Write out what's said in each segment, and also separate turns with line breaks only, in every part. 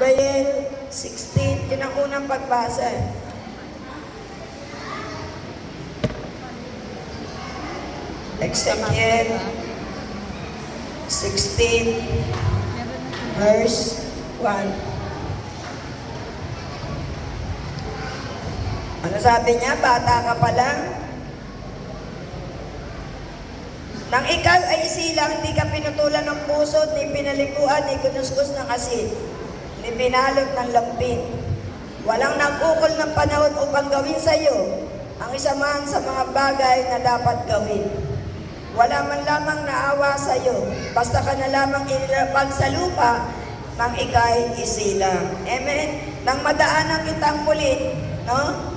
Joel 16, yun ang unang pagbasa. Ezekiel 16, verse 1. Ano sabi niya? Bata ka pa lang. Nang ikaw ay isilang, hindi ka pinutulan ng puso, ni pinalikuan, ni kinuskus ng asin, ni binalot ng lampin. Walang nag-ukol ng panahon upang gawin sa iyo ang isa man sa mga bagay na dapat gawin. Wala man lamang naawa sa iyo, basta ka na lamang inilapag sa lupa, nang ika'y isilang. Amen? Nang madaanan kitang muli, no?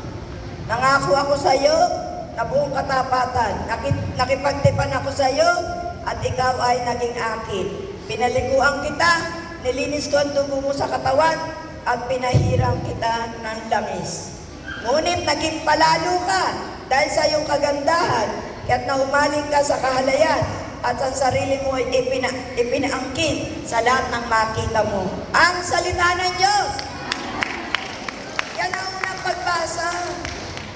Nangako ako sa iyo na buong katapatan. Nakipagtipan ako sa iyo at ikaw ay naging akin. Pinaliguan kita, nilinis ko ang dugo mo sa katawan at pinahiram kita ng langis. Ngunit naging palalo ka dahil sa iyong kagandahan, kaya't naumaling ka sa kahalayan at ang sarili mo ay ipinaangkin sa lahat ng makita mo. Ang salita ng Diyos! Yan ang unang pagbasa.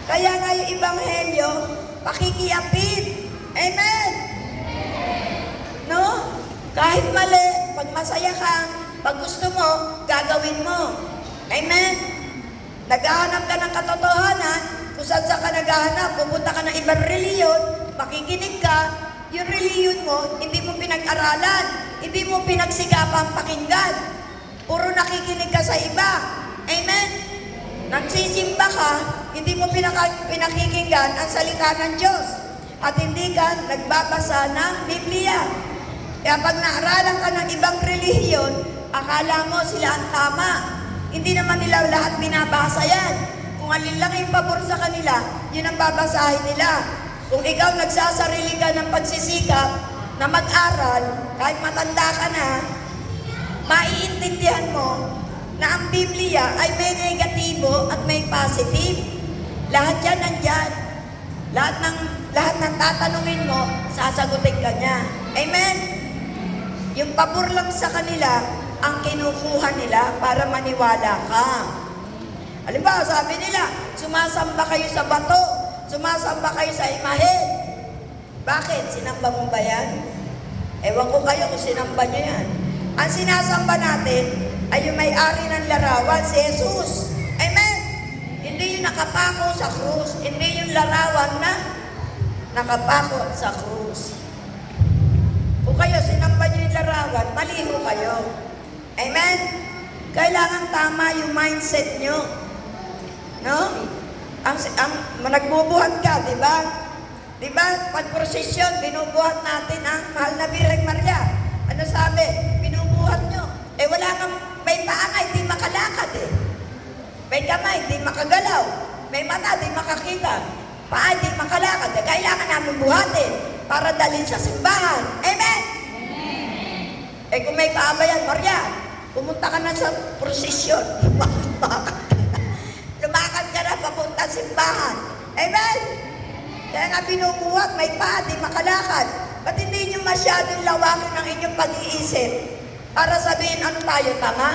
Kaya nga yung Ebanghelyo, pakikiapid. Amen! No? Kahit mali, pag masaya ka, pag gusto mo, gagawin mo. Amen? Naghahanap ka ng katotohanan, kung saan ka naghahanap, pupunta ka ng ibang reliyon, makikinig ka, yung reliyon mo, hindi mo pinag-aralan, hindi mo pinagsigapang pakinggan. Puro nakikinig ka sa iba. Amen? Nagsisimba ka, hindi mo pinakikinggan ang salita ng Diyos at hindi ka nagbabasa ng Biblia. Kaya pag naaralan ka ng ibang relihiyon, akala mo sila ang tama. Hindi naman nila lahat binabasa yan. Kung alin lang yung pabor sa kanila, yun ang babasahin nila. Kung ikaw nagsasarili ka ng pagsisikap na mag-aral, kahit matanda ka na, maiintindihan mo na ang Biblia ay may negatibo at may positive. Lahat yan nandyan. Lahat ng tatanungin mo, sasagutin ka niya. Amen? Yung pabor lang sa kanila, ang kinukuha nila para maniwala ka. Halimbawa, sabi nila, sumasamba kayo sa bato, sumasamba kayo sa imahe. Bakit? Sinamba mo ba yan? Ewan ko kayo kung sinamba nyo yan. Ang sinasamba natin ay yung may-ari ng larawan, si Jesus. Amen? Hindi yung nakapako sa krus. Hindi yung larawan na nakapako sa krus. Kung kayo sinamba nyo yung larawan, maliho kayo. Amen? Kailangan tama yung mindset nyo. No? Nagbubuhat ka, di ba? Di ba? Pag prosesyon, binubuhat natin ang mahal na Birheng Maria. Ano sabi? Binubuhat nyo. Wala kang, may paa nga, hindi makalakad eh. May kamay, hindi makagalaw. May mata, hindi makakita. Paa, hindi makalakad. Kailangan namin buhatin para dalhin sa simbahan. Amen? Amen. Kung may paa ba yan, Maria, pumunta ka na sa prosesyon. Lumakad ka na papunta sa simbahan. Amen? Kaya nga binubuhat, may paa, hindi makalakad. Ba't hindi nyo masyadong lawakin ang inyong pag-iisip? Para sabihin, ano tayo, tanga?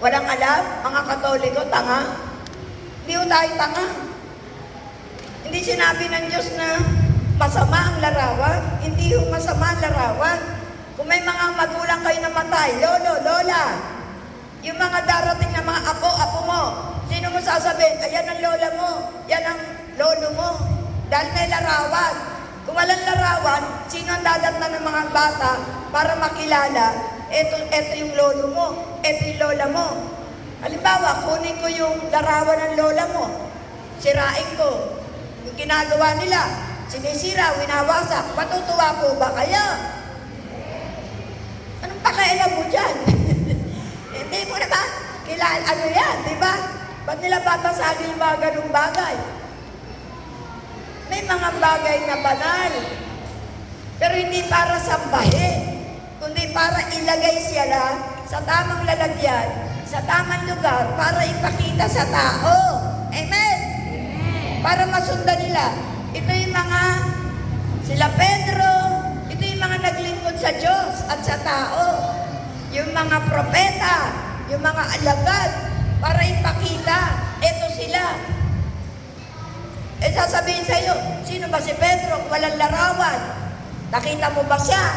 Walang alam, mga Katoliko, tanga? Hindi ho tayo tanga. Hindi sinabi ng Diyos na masama ang larawan. Hindi ho masama ang larawan. Kung may mga magulang kayo namatay, lolo, lola, yung mga darating na mga apo mo, sino mo sasabihin? Ayan ang lola mo, yan ang lolo mo. Dahil may larawan. Kung walang larawan, sino ang dadatnan ng mga bata para makilala? Ito yung lolo mo, ito yung lola mo. Halimbawa, kunin ko yung larawan ng lola mo, sirain ko. Yung ginagawa nila, sinisira, winawasak, matutuwa po ba kayo? Anong pakialam mo dyan? Hindi mo naman kilala, ano yan, di ba? Ba't nila babasagin yung mga ganung bagay? May mga bagay na banal, pero hindi para sambahin, kundi para ilagay sila sa tamang lalagyan, sa tamang lugar, para ipakita sa tao. Amen? Para masundan nila. Ito yung mga, sila Pedro, ito yung mga naglingkod sa Diyos at sa tao. Yung mga propeta, yung mga alagad, para ipakita, eto sila. Sasabihin sa iyo, sino ba si Pedro? Walang larawan. Nakita mo ba siya?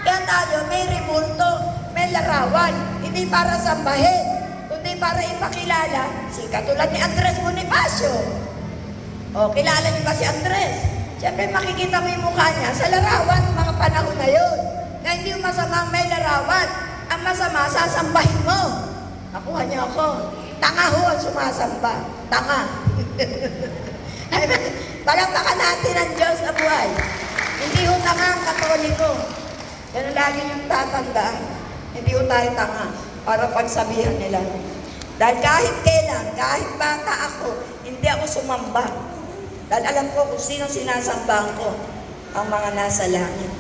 Kaya tayo may rebulto, may larawan, hindi para sambahin, kundi para ipakilala si katulad ni Andres Bonifacio. O, kilala niyo ba si Andres? Siyempre makikita mo yung mukha niya sa larawan mga panahon na yun. Na hindi yung masama may larawan. Ang masama, sasambahin mo. Nakuha niyo ako. Tanga ho ang sumasamba. Tanga. Palakpakan natin ang Diyos na buhay. Hindi ho tanga ang Katoliko. Yan ang lagi yung tatandaan. Hindi ho tayo tanga para pagsabihan nila. Dahil kahit kailan, kahit bata ako, hindi ako sumamba. Dahil alam ko kung sino sinasambang ko, ang mga nasa langit.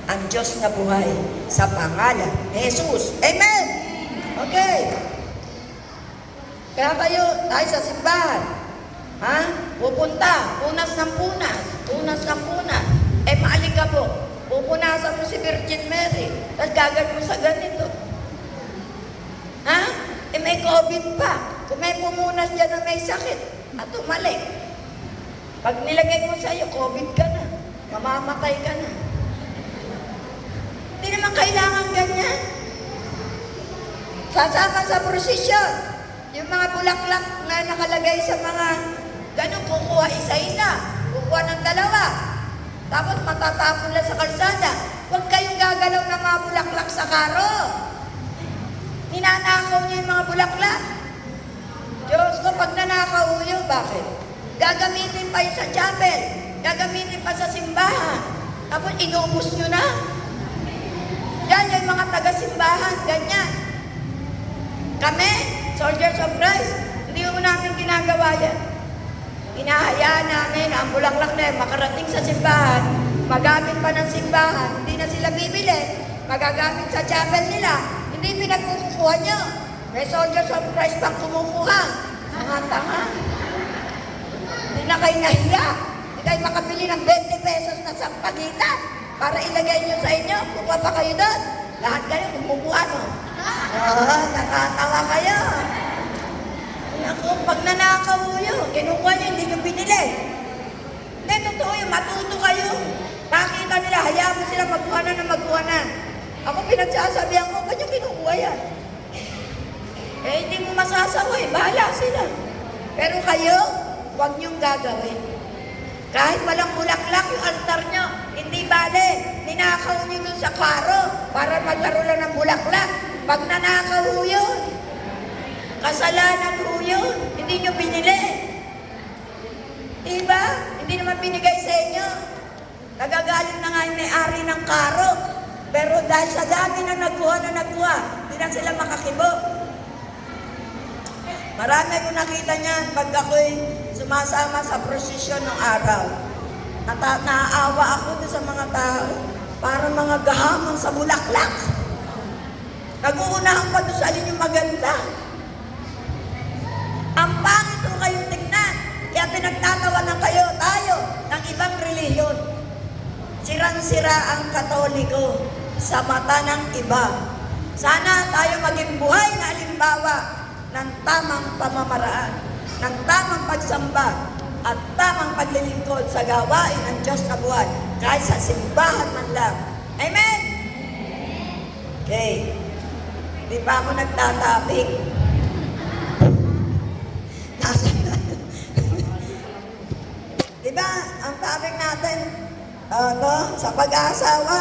Ang Diyos na buhay sa pangalan ni Jesus. Amen! Okay. Kaya tayo sa simbahan. Ha? Pupunta, punas ng punas. Punas ng punas. Maalikabok. Pupunasan mo si Virgin Mary. Tapos gagawin mo sa ganito. Ha? May COVID pa. Kung may pumunas dyan na may sakit at umalik. Pag nilagay mo sa'yo, COVID ka na. Mamamatay ka na. Hindi naman kailangan ganyan. Sasama sa prosesyon. Yung mga bulaklak na nakalagay sa mga ganun, kukuha isa-isa. Kukuha ng dalawa. Tapos matatapon lang sa kalsada. Huwag kayong gagalaw ng mga bulaklak sa karo. Ninanakaw niyo yung mga bulaklak. Diyos ko, pag nanakaw yun, bakit? Gagamitin pa yun sa chapel. Gagamitin pa sa simbahan. Tapos inubos nyo na. Yan yung mga taga-simbahan, ganyan. Kami, Soldiers of Christ, hindi mo namin ginagawa yan. Hinahayaan namin ang bulaklak na yan makarating sa simbahan, magamit pa ng simbahan, hindi na sila bibili, magagamit sa chapel nila, hindi pinagkukuha nyo. May Soldiers of Christ pang kumukuha. Tanga-tanga. Hindi na kayo nahiya. Hindi kayo makabili ng 20 pesos na sampagitan para ilagay nyo sa inyo. Kukuha pa kayo doon. Lahat kayo kumukuha, no? Nakatawa kayo. Naku, pag nanakaw yun, kinukuha nyo, hindi nyo binili. Hindi, totoo yun, matuto kayo. Nakita nila, hayaan mo sila magkuha na magkuha na. Ako pinagsasabihan ko, ba't yung kinukuha yan? Hindi mo masasawa bahala sila. Pero kayo, huwag nyong gagawin. Kahit walang bulaklak yung altar nyo, hindi bale. Ninakaw nyo dun sa karo para maglaro lang ng bulaklak. Pag nanakaw yun, kasalanan yun, hindi nyo binili. Diba? Hindi naman binigay sa inyo. Nagagalit na nga yung may-ari ng karo. Pero dahil sa dami na nagkuha, hindi na sila makakibo. Marami ko nakita niyan pag ako'y sumasama sa prosesyon ng araw. Naaawa ako doon sa mga tao para mga gahamon sa bulaklak. Nag-uunahan pa doon sa alin yung maganda. Ang pangit ko kayong tignan. Kaya pinagtatawanan tayo ng ibang relihiyon. Sirang-sira ang Katoliko sa mata ng iba. Sana tayo maging buhay na halimbawa ng tamang pamamaraan, ng tamang pagsamba, at tamang paglilingkod sa gawain ng Diyos na buhay, kahit sa simbahan man lang. Amen? Okay. Di pa ako nagtatapik. Di ba, ang topic natin, sa pag-aasawa,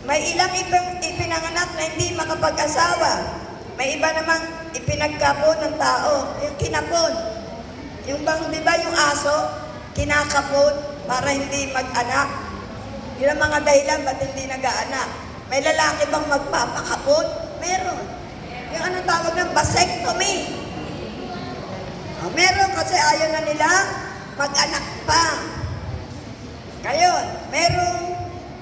may ilang ipinanganak na hindi makapag-asawa. May iba namang ipinagkapon ng tao, yung kinapon. Yung bang, di ba yung aso, kinakapon para hindi mag-anak. Yun ang mga dahilan ba't hindi nag-aanak. May lalaki bang magpapakapon? Meron. Yung anong tawag ng vasectomy. Meron kasi ayaw na nila mag-anak pa. Ngayon, meron.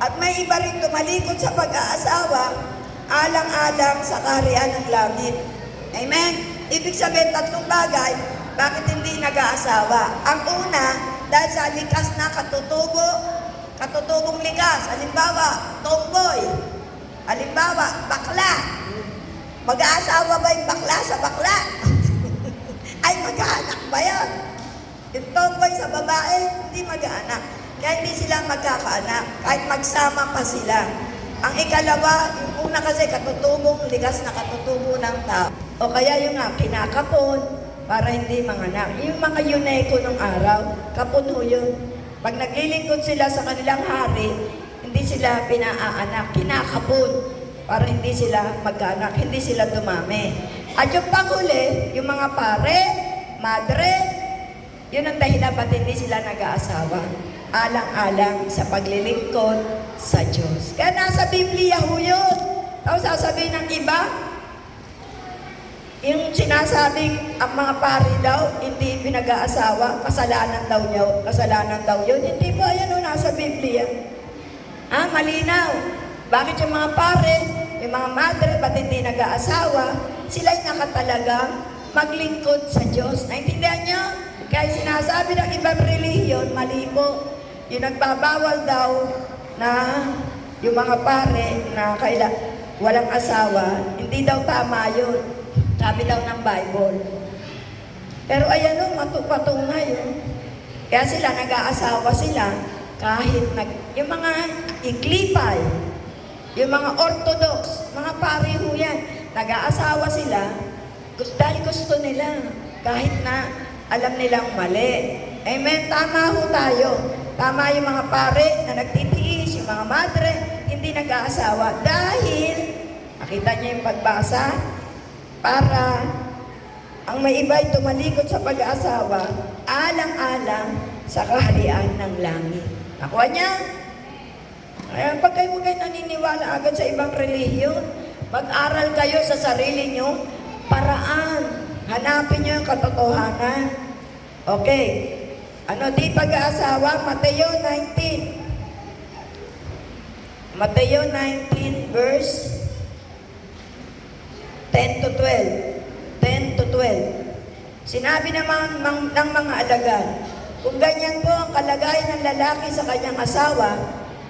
At may iba rin tumalikod sa pag-aasawa, alang-alang sa kaharian ng langit. Amen? Ibig sabihin, tatlong bagay, bakit hindi nag-aasawa? Ang una, dahil sa likas na katutubong likas. Halimbawa, tomboy. Halimbawa, bakla. Mag-aasawa ba yung bakla sa bakla? Ay, mag-aanak ba yun? Yung tomboy sa babae, hindi mag-aanak. Kaya hindi sila magkakaanak, kahit magsama pa sila. Ang ikalawa, yung una kasi katutubong, likas na katutubo ng tao. O kaya yung nga, kinakapon, para hindi manganak. Yung mga yuneko ng araw, kapon ho yun. Pag naglilingkod sila sa kanilang hari, hindi sila pinaaanak, kinakapon, para hindi sila magkaanak, hindi sila dumami. At yung panghuli, yung mga pare, madre, yun ang dahilan ba't hindi sila nag-aasawa. Alang-alang sa paglilingkod sa Diyos. Kaya nasa Biblia ho yun. Tapos sasabihin ng iba, yung sinasabing ang mga pari daw, hindi pinag-aasawa, kasalanan daw yun. Hindi po, ayan o, nasa Biblia. Malinaw. Bakit yung mga pare, yung mga madre, ba't hindi nag-aasawa? Sila'y nakatalagang maglingkod sa Diyos. Naintindihan nyo? Kaya sinasabi ng ibang relihiyon, mali po. Yung nagbabawal daw na yung mga pare na walang asawa, hindi daw tama yun. Sabi daw ng Bible. Pero ayan o, patunay yun. Kaya sila, nag-aasawa sila kahit yung mga iglipay, yung mga orthodox, mga pare ho yan, nag-aasawa sila dahil gusto nila, kahit na alam nilang mali. Amen? Tama ho tayo. Tama yung mga pare na nagtitiis, yung mga madre, hindi nag-aasawa. Dahil, nakita niyo yung pagbasa, para ang may iba'y tumalikod sa pag-aasawa, alang-alang sa kaharian ng langit. Nakuha niya? Kaya pag kayo naniniwala agad sa ibang relihiyon, mag-aral kayo sa sarili nyo, paraan. Hanapin nyo yung katotohanan. Okay. Di pag-aasawa? Mateo 19. Mateo 19 verse 10 to 12. 10 to 12. Sinabi naman ng mga alagad, kung ganyan po ang kalagayan ng lalaki sa kanyang asawa,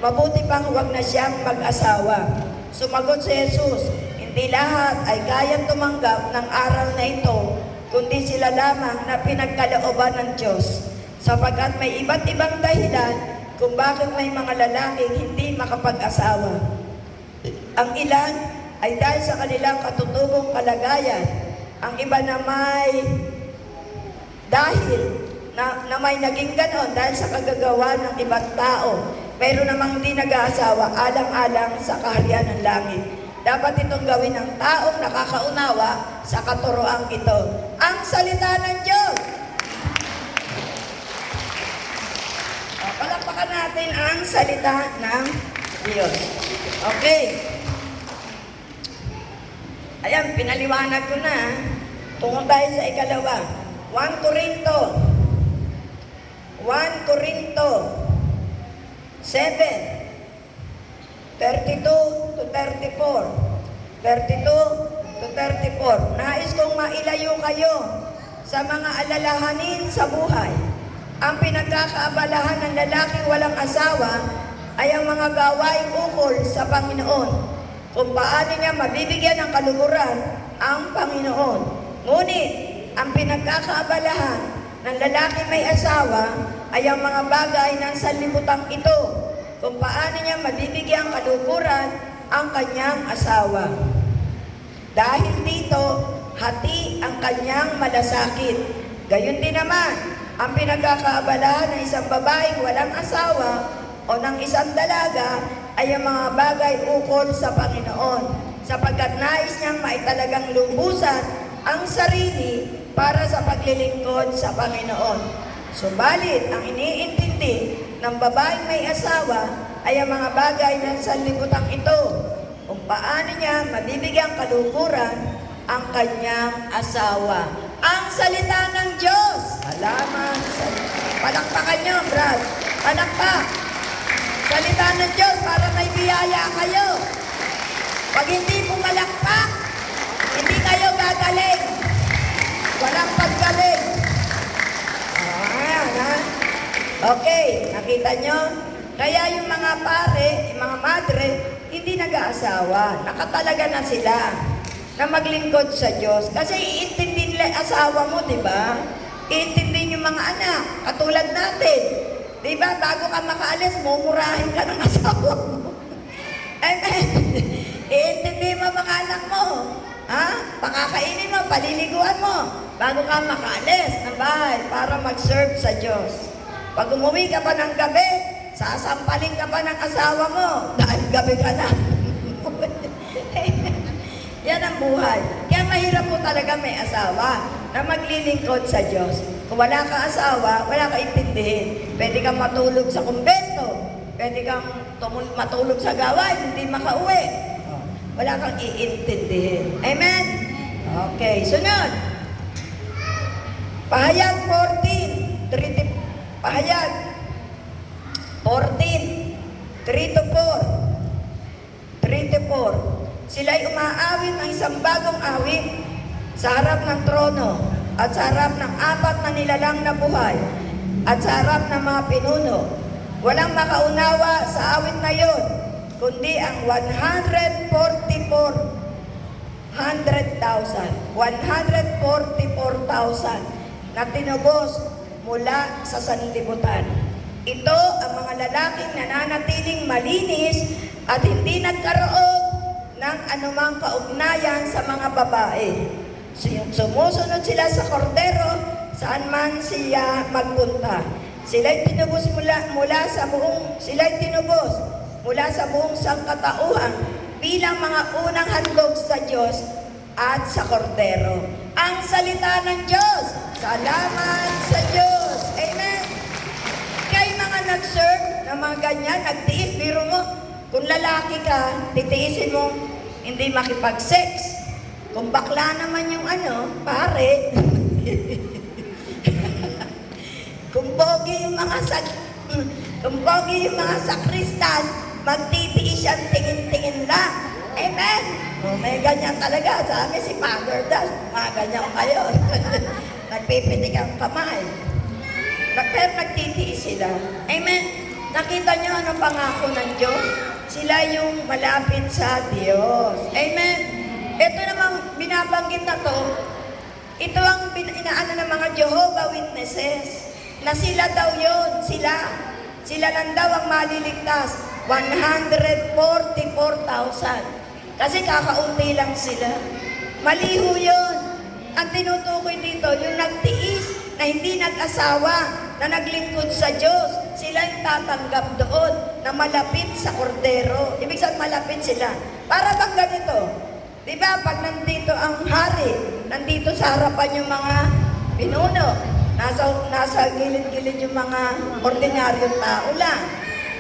mabuti pang huwag na siyang mag-asawa. Sumagot si Jesus, hindi lahat ay kayang tumanggap ng araw na ito, kundi sila lamang na pinagkalooban ng Diyos. Sapagkat may iba't ibang dahilan kung bakit may mga lalaking hindi makapag-asawa. Ang ilan ay dahil sa kanilang katutubong kalagayan. Ang iba na may dahil na may naging ganon dahil sa kagagawa ng ibang tao. Mayroon namang hindi nag-aasawa alang-alang sa kaharian ng langit. Dapat itong gawin ng taong nakakaunawa sa katuroang ito. Ang salita ng Diyos. Palakpakan natin ang salita ng Diyos. Okay. Ayan, pinaliwanag ko na. Tungo tayo sa ikalawa. 1 Corinto 7, 32 to 34. 32 to 34. Nais kong mailayo kayo sa mga alalahanin sa buhay. Ang pinagkakaabalahan ng lalaking walang asawa ay ang mga gawaing ukol sa Panginoon, kung paano niya mabibigyan ng kaluguran ang Panginoon. Ngunit, ang pinagkakaabalahan ng lalaking may asawa ay ang mga bagay ng sanlibutan ito, kung paano niya mabibigyan ng kaluguran ang kanyang asawa. Dahil dito, hati ang kanyang malasakit. Gayon din naman, ang pinagkakaabalahan ng isang babaeng walang asawa o ng isang dalaga ay ang mga bagay ukol sa Panginoon, sapagkat nais niyang maitalagang lubusan ang sarili para sa paglilingkod sa Panginoon. Subalit, ang iniintindi ng babaeng may asawa ay ang mga bagay ng sanlibutan ito, kung paano niya mabibigyang kaluguran ang kanyang asawa. Ang salita ng Diyos. Salamat. Palakpakan nyo, Brad. Palakpak. Salita ng Diyos para may biyaya kayo. Pag hindi pumalakpak, hindi kayo gagaling. Walang paggaling. Ayan, ha? Okay, nakita nyo? Kaya yung mga pare, yung mga madre, hindi nag-aasawa. Nakatalaga na sila. na maglingkod sa Diyos. Kasi iintindihin nila yung asawa mo, di ba? Iintindihin yung mga anak, katulad natin. Di ba? Bago ka makaalis, mumurahin ka ng asawa mo. Amen. Iintindihin mo mga anak mo. Ha? Pakakainin mo, paliliguan mo. Bago ka makaalis ng bahay para mag-serve sa Diyos. Pag umuwi ka pa ng gabi, sasampalin ka pa ng asawa mo dahil gabi ka na. Yan ang buhay. Kaya mahirap po talaga may asawa na maglilingkod sa Diyos. Kung wala kang asawa, wala kang intindihin. Pwede kang matulog sa kumbento. Pwede kang matulog sa gawain, hindi makauwi. Wala kang iintindihin. Amen? Okay, sunod. Pahayag 14. Pahayag 14. 3 to 4. 3 to 4. Sila'y umaawit ng isang bagong awit sa harap ng trono at sa harap ng 4 na nilalang na buhay at sa harap ng mga pinuno. Walang makaunawa sa awit na yon, kundi ang 144,000 na tinubos mula sa sanlibutan. Ito ang mga lalaking nananatiling malinis at hindi nagkaroon ng anumang kaugnayan sa mga babae. Sumusunod sila sa kordero saan man siya magpunta. Sila'y tinubos mula sa buong sangkatauhan bilang mga unang handog sa Diyos at sa kordero. Ang salita ng Diyos. Salamat sa Diyos. Amen. Kaya mga nag-serve na mga ganyan, nagtiis, biro mo, kung lalaki ka, titiisin mo hindi makipag-sex. Kung bakla naman yung pare, kung pogi yung mga sakristan, magtitiis siyang tingin-tingin lang. Amen? May ganyan talaga. Sa amin si Father Das, ganyan kayo. Nagpipitik ang kamay. Pero nagtitiis sila. Amen? Nakita niyo ano pangako ng Diyos? Sila yung malapit sa Diyos. Amen? Ito namang binabanggit na to, ito ang inaano ng mga Jehovah Witnesses, na sila daw yun, sila lang daw ang maliligtas, 144,000. Kasi kakaunti lang sila. Maliho yun. Ang tinutukoy dito, yung nagtiis, na hindi nag-asawa, na naglingkod sa Diyos, sila yung tatanggap doon na malapit sa kordero. Ibig sabihin malapit sila. Para bang ganito? Di ba pag nandito ang hari, nandito sa harapan yung mga pinuno, nasa gilid-gilid yung mga ordinaryong tao lang.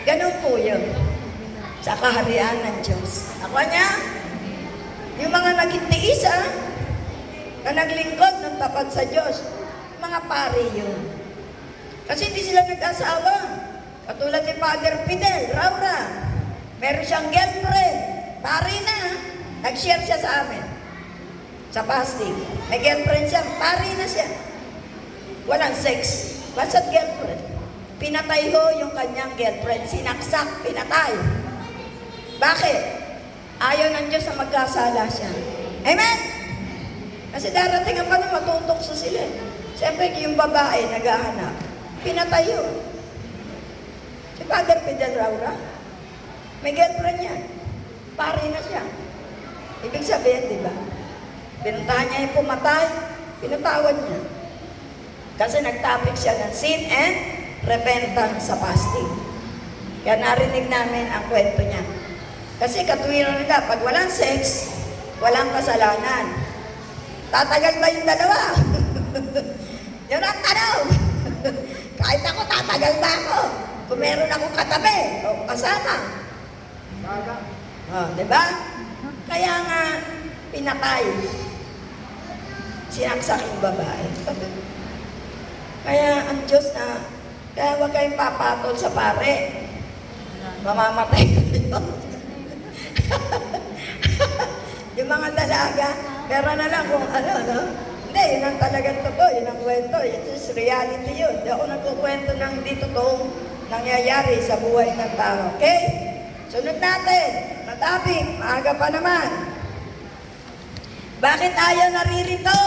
Ganun po yun. Sa kaharian ng Diyos. Ako niya, yung mga nagtiis na naglingkod ng tapat sa Diyos, mga pari yun. Kasi hindi sila nag-asawa. Katulad ni Father Fidel, Raura. Meron siyang girlfriend. Pari na. Nag-share siya sa amin. Sa fasting. May girlfriend siya. Pari na siya. Walang sex. Basta't girlfriend. Pinatay ho yung kanyang girlfriend. Sinaksak. Pinatay. Bakit? Ayaw ng Diyos na magkasala siya. Amen? Kasi darating ang panahon, matutok sa sila. Siyempre, yung babae naghahanap. Pinatay yun. Si Father Fidel Raura, may girlfriend niya. Pari na siya. Ibig sabihin, di ba? Pinuntahan niya yung pumatay, pinatawad niya. Kasi nag-topic siya ng sin and repentance sa fasting. Kaya narinig namin ang kwento niya. Kasi katuwiran nila, pag walang sex, walang kasalanan. Tatagal ba yung dalawa? Yun ang tanong. Kahit ako, tatagal ba ako? Kung meron akong katabi o kasama. Diba? Kaya nga, pinatay. Sinaksak yung babae. Kaya ang Diyos kaya huwag kayong papatol sa pare. Mamamatay kayo. Yung mga dalaga, pero na lang kung no? Hindi, yun ang talagang totoo, yun ang kwento. It is reality yun. Hindi ako nagkukwento ng hindi totoong nangyayari sa buhay ng tao. Okay? Sunod natin. Na topic, maaga pa naman. Bakit tayo naririto?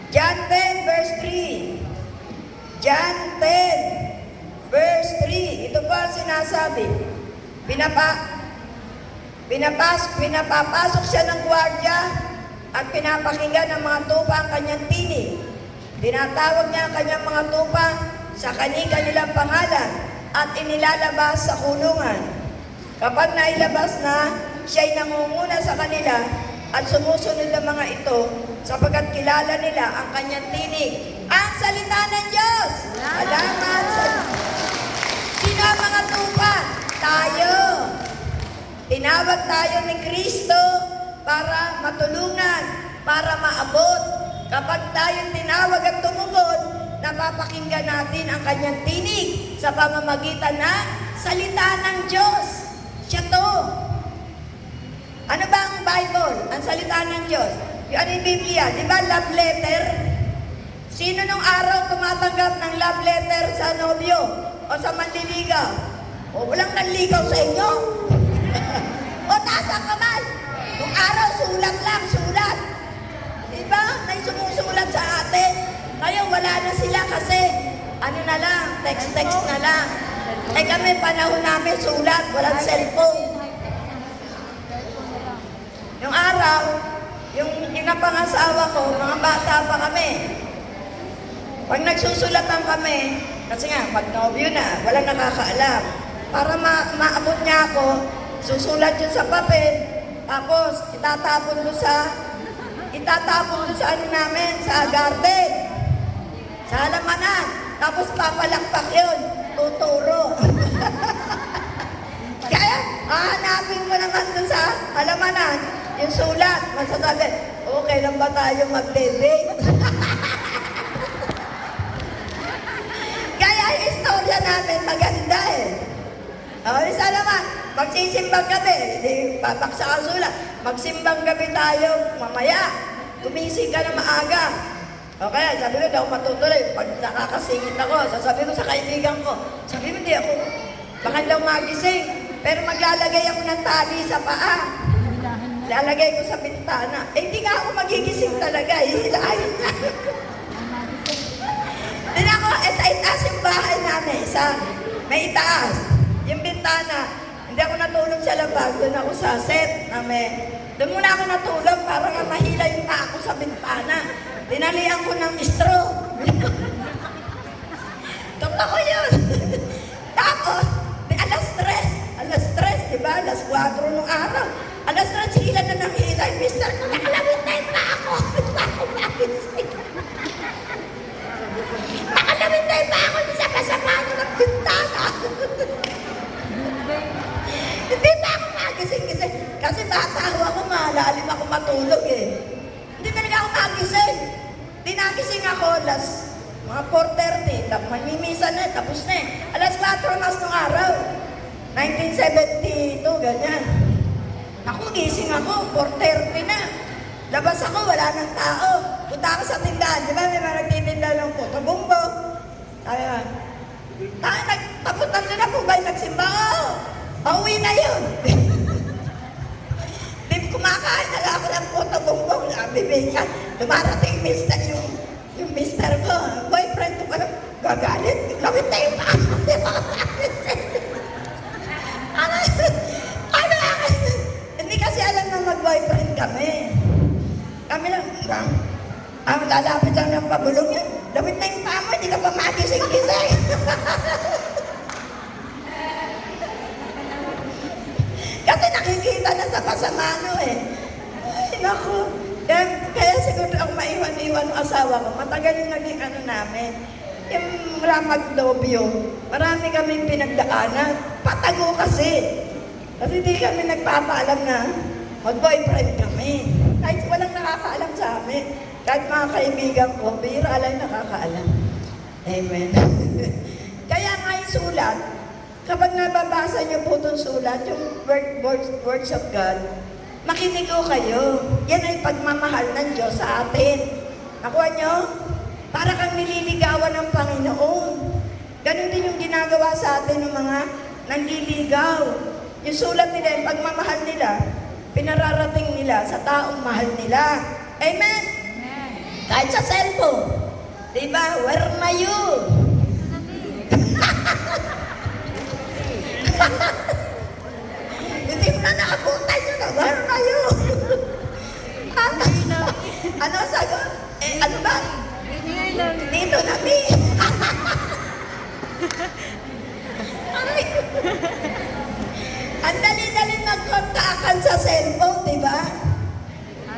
John 10 verse 3. John 10 verse 3. Ito po ang sinasabi. Pinapapasok siya ng gwardiya at pinapakinggan ng mga tupa ang kanyang tinig. Tinatawag niya ang kanyang mga tupa sa kanilang pangalan at inilalabas sa kulungan. Kapag nailabas na, siya'y nangunguna sa kanila at sumusunod ang mga ito sapagkat kilala nila ang kanyang tinig. Ang salita ng Diyos! Salamat sa Sino ang mga tupa? Tayo! Tinawag tayo ni Kristo para matulungan, para maabot. Kapag tayo tinawag at tumugon, napapakinggan natin ang kanyang tinig sa pamamagitan ng salita ng Diyos. Siya to. Ano ba ang Bible? Ang salita ng Diyos. Yung Biblia, di ba love letter? Sino nung araw tumatanggap ng love letter sa nobyo o sa manliligaw? O walang nanligaw sa inyo? O taas ang kamay. Nung araw, sulat lang, sulat. Diba? May sumusulat sa atin. Ngayon, wala na sila kasi ano na lang, text-text na lang. Eh kami, panahon namin, sulat, walang cellphone. Yung araw, yung inapangasawa ko, mga bata pa kami. Pag nagsusulatan kami, kasi nga, mag-nobyo na, walang nakakaalam. Para maabot niya ako, susulat yun sa papel, tapos itatapon doon sa ano namin, sa garden, sa halamanan, tapos papalakpak yun, tuturo. Kaya, hahanapin ko naman doon sa halamanan, yung sulat, masasabi, okay lang ba tayo mag-date? Kaya yung istorya namin maganda eh. O, isa naman, magsisimbang gabi, hindi babaksa ang sulat. Magsimbang gabi tayo, mamaya, gumising ka na maaga. O kaya, sabi ko, daw matutuloy. Pag nakakasingit ako, sasabi ko sa kaibigan ko, sabi mo, hindi ako, baka daw magising. Pero maglalagay ako ng tali sa paa. Lalagay ko sa bintana. Eh, hindi nga ako magigising talaga, hihilahin na. Din ako, sa itaas yung bahay namin, may itaas. Yung bintana, hindi ako natulog sa labag, doon ako sa set namin. Doon muna ako natulog para nga mahila yung paa ko sa bintana. Dinalian ko ng straw. Totoo yun. Tapos, alas 3, di ba? Alas 4 nung araw. Alas 3, hila na ng hila. Mister, nakalawit na yung paa ko. Nakalawit na yung paa ko sa kasamahan ng bintana. Hindi pa ako magising-gising. Kasi bata ako, malalim ako matulog eh. Hindi talaga ako magising. Di nagising ako mga 4:30. Mamimisa na, tapos na eh. Alas 4 mas nung araw. 1972, ganyan. Ako, gising ako, 4:30 na. Labas ako, wala nang tao. Punta ako sa tindahan. Di ba may mga nagtitinda ng puto bumbo? Sabi ba, tapos nandun na po ba yung nagsimba? Oo. Pauwi na yun. Di kumakain na lang ako ng puto bumbo. Bibigan. Dumarating yung mister ko. Boyfriend ko pa gagalit. Lawit na yung ako. Hindi kasi alam na mag-boyfriend kami. Kami lang, lalapit lang ng pabulong yan. Lawit na yung paa mo, hindi ka pa magising-gising. Kasi nakikita na sa pasamano eh. Ay, naku. Kaya siguro ako maiwan-iwan ang asawa ko. Matagal yung naging ano namin. Yung magdobyo, marami kaming pinagdaanan. Patago kasi. Kasi di kami nagpapaalam na mag-boyfriend kami. Kahit walang nakakaalam sa amin. Kahit mga kaibigan ko, bihira lang nakakaalam. Amen. Kaya nga yung sulat, kapag nababasa niyo po itong sulat, yung words of God, makinig ko kayo. Yan ay pagmamahal ng Diyos sa atin. Nakuha niyo? Para kang nililigawan ng Panginoon. Ganon din yung ginagawa sa atin ng mga nanliligaw. Yung sulat nila, yung pagmamahal nila, pinararating nila sa taong mahal nila. Amen? Kahit sa cellphone. Diba? Where na you? Hindi mo na nakabutan yun. Where na you? Ano sagot? Ano ba? Dito na, mi. Ang dali-dali magkontakan sa cellphone, di ba?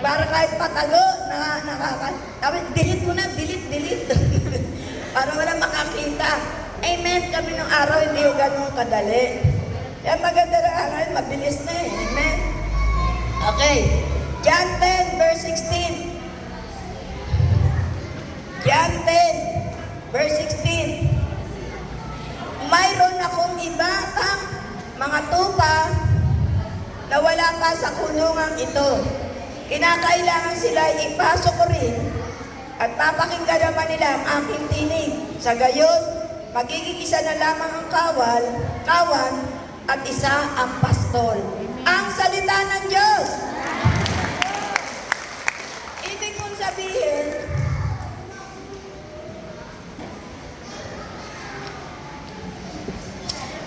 Para kahit patago, Tapos, delete mo na, delete. Para wala makakita. Amen, kami nung araw, hindi yung ganun kadali. Kaya maganda na araw, mabilis na eh. Amen. Okay. John 10, verse 16. John 10, verse 16. Mayroon akong iba pang mga tupa na wala pa sa kulungan ito. Kinakailangan sila ipasok ko rin at papakinggan naman nila ang aking tinig. Sa gayon, magiging isa na lamang ang kawan at isa ang pastol. Ang salita ng Diyos. Ibig kong sabihin,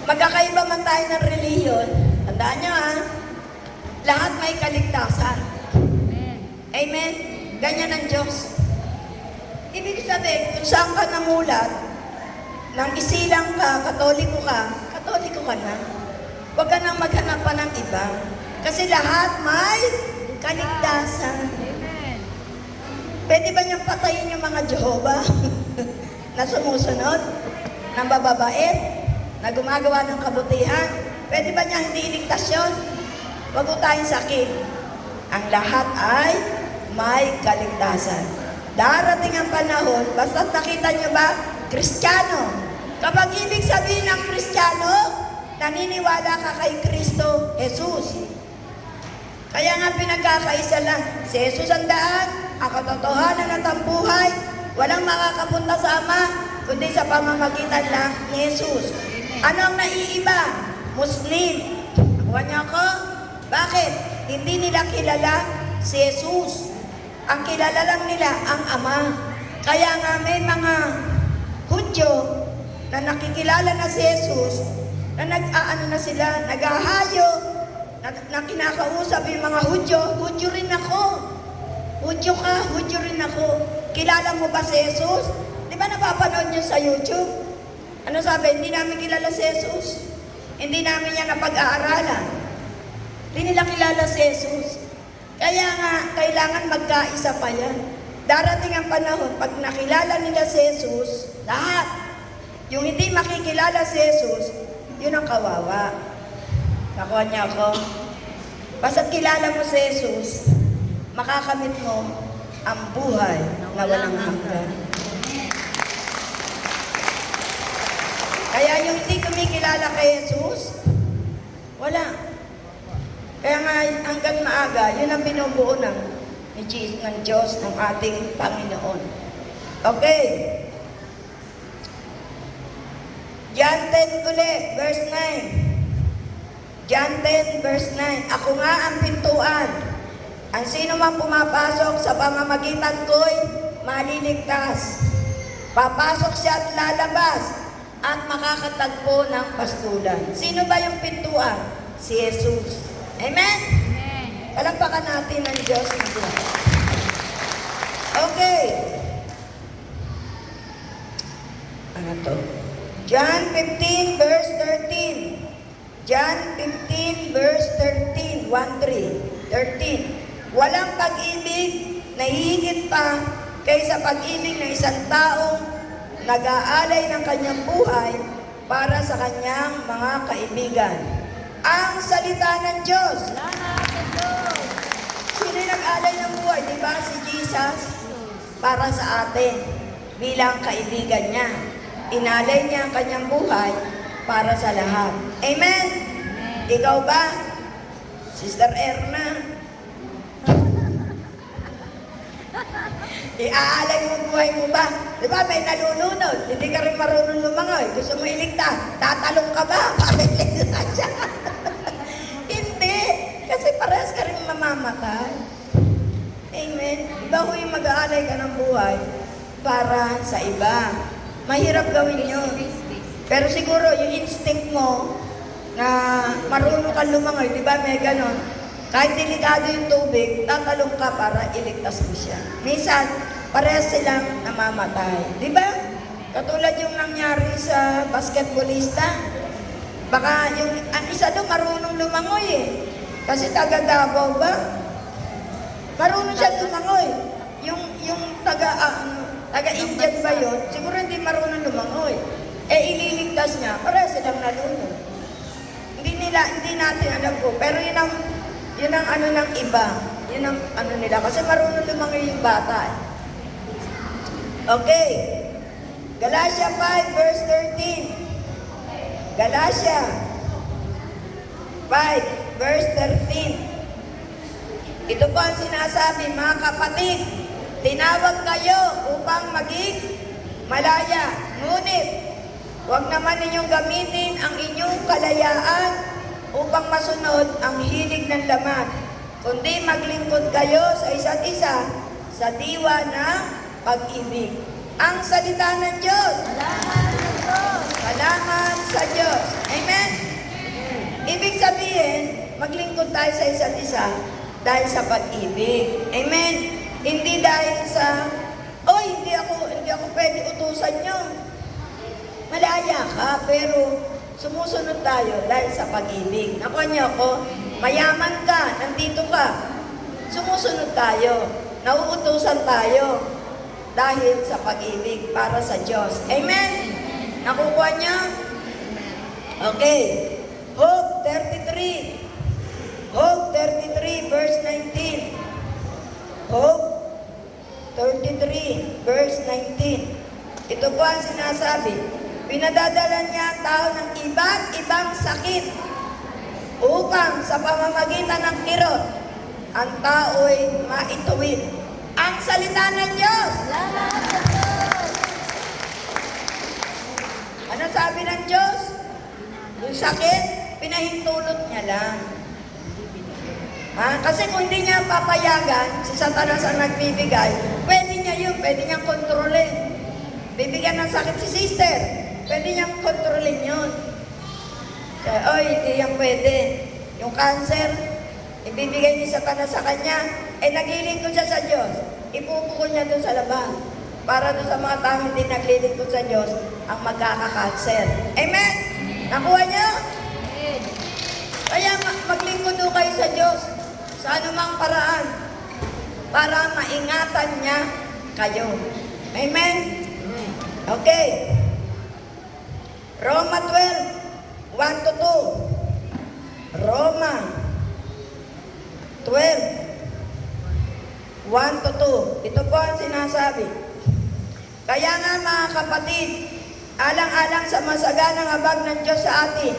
magkakaiba man tayo ng reliyon, tandaan nyo lahat may kaligtasan. Amen? Ganyan ang Diyos. Ibig sabihin, kung saan ka namulat, nang isilang ka, katoliko ka na. Huwag ka nang maghanap pa ng iba. Kasi lahat may kaligtasan. Pwede ba niyang patayin yung mga Jehovah na sumusunod, ng bababait, na gumagawa ng kabutihan? Pwede ba niya hindi iligtas yun? Huwag ko tayong sakit. Ang lahat ay may kaligtasan. Darating ang panahon, basta nakita niyo ba, Kristiyano. Kapag ibig sabihin ng Kristiyano, naniniwala ka kay Kristo Jesus. Kaya nga pinagkakaisa lang, si Jesus ang daan, ang katotohanan at ang buhay, walang makakapunta sa Ama, kundi sa pamamagitan lang ni Jesus. Ano ang naiiba? Muslim. Nakuha niyo ako? Bakit? Hindi nila kilala si Jesus. Ang kilala lang nila ang Ama. Kaya nga may mga Hudyo na nakikilala na si Jesus, na naghahayo, na kinakausap yung mga Hudyo, Hudyo rin ako. Hudyo ka, Hudyo rin ako. Kilala mo ba si Jesus? Di ba napapanood nyo sa YouTube? Ano sabi? Hindi namin kilala si Jesus. Hindi namin yan napag-aaralan. Hindi nila kilala si Jesus. Kaya nga, kailangan magkaisa pa yan. Darating ang panahon, pag nakilala nila si Jesus, lahat. Yung hindi makikilala si Jesus, yun ang kawawa. Nakuha niya ako. Basta't kilala mo si Jesus, makakamit mo ang buhay na walang hanggan. Kaya yung hindi kumikilala kay Jesus, wala. Kaya nga hanggang maaga, yun ang binubuo ng Diyos, ng ating Panginoon. Okay. John 10 ulit, verse 9. John 10, verse 9. Ako nga ang pintuan. Ang sino man pumapasok sa pamamagitan ko'y maliligtas. Papasok siya at lalabas at makakatagpo ng pastulan. Sino ba yung pintuan? Si Jesus. Amen? Palampakan natin ang Diyos ng buhay. Okay. Ano to? John 15, verse 13. John 15, verse 13. 13. Walang pag-ibig na hihigit pa kaysa pag-ibig ng isang taong nag-aalay ng kanyang buhay para sa kanyang mga kaibigan. Ang salita ng Diyos. Sino nag-alay ng buhay? Diba si Jesus? Para sa atin, bilang kaibigan niya. Inalay niya ang kanyang buhay para sa lahat. Amen? Ikaw ba? Sister Erna? Iaalay mo buhay mo ba? Diba may nalulunod? Hindi ka rin marunong lumangoy. Gusto mo iligtas? Tatalong ka ba? Pamiligtas siya. Hindi. Kasi parehas ka rin mamamatay. Amen. Iba ko yung mag-aalay ka ng buhay para sa iba. Mahirap gawin yun. Pero siguro yung instinct mo na marunong kang lumangoy, di ba may ganon? Kahit delikado yung tubig, tatalong ka para iligtas mo siya. Minsan, parehas silang namamatay. Di ba? Katulad yung nangyari sa basketballista. Baka yung ang isa doon marunong lumangoy eh. Kasi taga Davao ba? Marunong siya lumangoy. Yung taga-Indian ba yun? Siguro hindi marunong lumangoy. Eh ililigtas niya, parehas silang nalunod. Hindi natin alam ko. Pero yun ang ano ng iba. Yun ang ano nila. Kasi marunong lumangoy yung bata eh. Okay. Galatia 5 verse 13. Galatia 5 verse 13. Ito po ang sinasabi, mga kapatid, tinawag kayo upang maging malaya. Ngunit, huwag naman ninyong gamitin ang inyong kalayaan upang masunod ang hilig ng laman, kundi maglingkod kayo sa isa't isa sa diwa ng pag-ibig. Ang salita ng Diyos. Salamat sa Diyos. Amen? Ibig sabihin, maglingkod tayo sa isa't isa dahil sa pag-ibig. Amen? Hindi dahil sa, hindi ako pwede utusan nyo. Malaya ka, pero sumusunod tayo dahil sa pag-ibig. Nakuha niyo ako, mayaman ka, nandito ka. Sumusunod tayo, nauutusan tayo dahil sa pag-ibig para sa Diyos. Amen? Nakukuha niyo? Okay. Hope 33. Hope 33 verse 19. Hope 33 verse 19. Ito po ang sinasabi. Pinadadala niya ang tao ng iba't ibang sakit upang sa pamamagitan ng kirot, ang tao'y maituwid. Ang salita ng Diyos. Ano sabi ng Diyos? Yung sakit, pinahintulot niya lang. Kasi kung hindi niya papayagan, si Satanas ang nagbibigay, pwede niya yun, pwede niyang kontrolin. Bibigyan ng sakit si sister, pwede niyang kontrolin yun. Hindi yan pwede. Yung cancer, ibibigay ni Satanas sa kanya, naglilingkod siya sa Diyos. Ipupukol niya doon sa labas. Para doon sa mga tao hindi naglilingkod sa Diyos, ang magkaka-cancer. Amen? Nakuha niyo? Kaya maglingkod doon kayo sa Diyos sa anumang paraan para maingatan niya kayo. Amen? Okay. Roma 12, 1 to 2. Roma 12, 1 to 2. Ito po ang sinasabi. Kaya nga mga kapatid, alang-alang sa masaganang habag ng Diyos sa atin,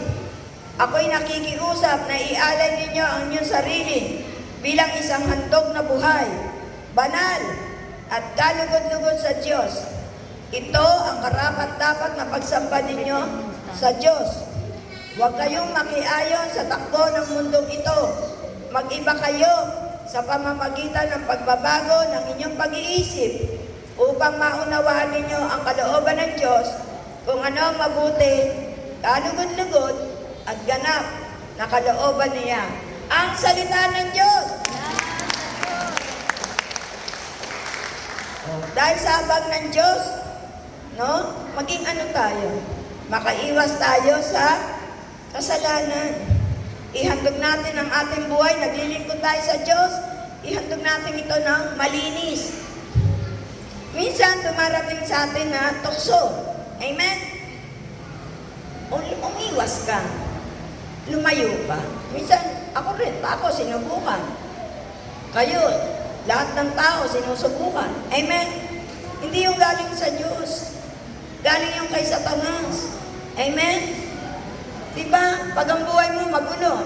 ako'y nakikiusap na ialay ninyo ang inyong sarili bilang isang handog na buhay, banal at kalugod-lugod sa Diyos. Ito ang karapat-dapat na pagsamba ninyo sa Diyos. Huwag kayong makiayon sa takbo ng mundong ito. Mag-iba kayo sa pamamagitan ng pagbabago ng inyong pag-iisip upang maunawaan ninyo ang kalooban ng Diyos kung ano ang mabuti, kalugod-lugod at ganap na kalooban niya. Ang salita ng Diyos. Dahil sa habag ng Diyos, maging ano tayo? Makaiwas tayo sa kasalanan. Ihandog natin ang ating buhay, naglilingkod tayo sa Diyos, ihandog natin ito ng malinis. Minsan, dumarating sa atin na tukso. Amen? Umiwas ka. Lumayo ka. Minsan, ako rin, sinubukan. Kayo, lahat ng tao, sinusubukan. Amen? Hindi yung galing sa Diyos. Galing yung kay Satanas. Amen? Diba? Pag ang buhay mo magulo,